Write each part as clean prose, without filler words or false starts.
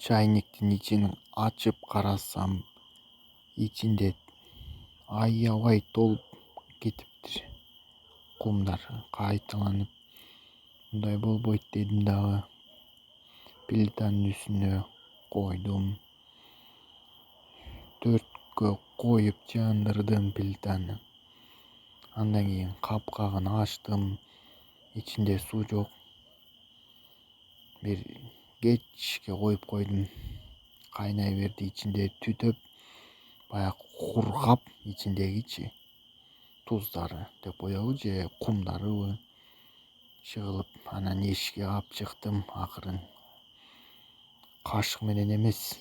чайниктин ичин ачып карасам, ичинде аябай толуп кетиптир. Кумдар кайталанып, мындай болбойт дедим дагы. Плитанын үстүнө койдум. Төрткө коюп жандырдым плитаны. Андан кийин капкагын ачтым. Ичинде суу жок. Бир кечке коюп койдум. Кайнай берди, ичинде түтөп, баягы кургап, ичиндегичи туздары деп коебу же кумдарыбы чыгылып, анан эшикке алып чыктым. Акырын кашык менен эмес,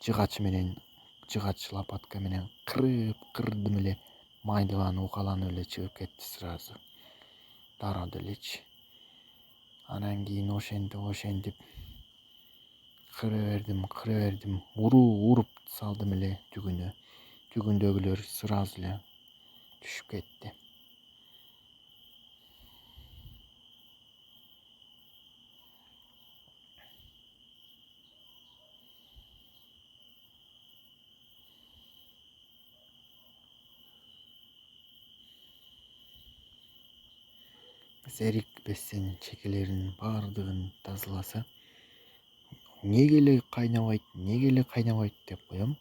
жыгач лопатка менен кырдым эле, майдаланып укаланып эле чыгып кетти сразу. Дароо делечи. Анан кийин ошентип кыра бердим. Уруп салдым эле түгүнө. Түгүндөгүлөр сразу эле түшүп кетти. Зерикпестен чекелеринин баардыгын тазаласа, неге эле кайнабайт деп коем.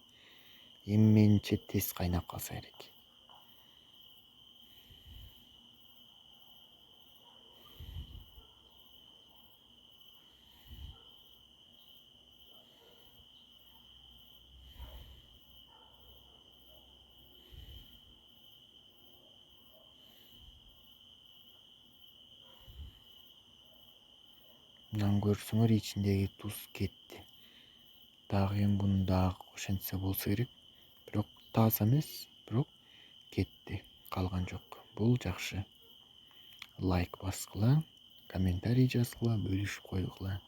Эми менимче тез кайнап калса керек. Мындан көрсөңөр, ичиндеги туз кетти. Дагы эми буну дагы ошентсе болсо керек. Бирок таза эмес, бирок кетти. Калган жок. Бул жакшы. Лайк баскыла, комментарий жазгыла, бөлүшүп койгула.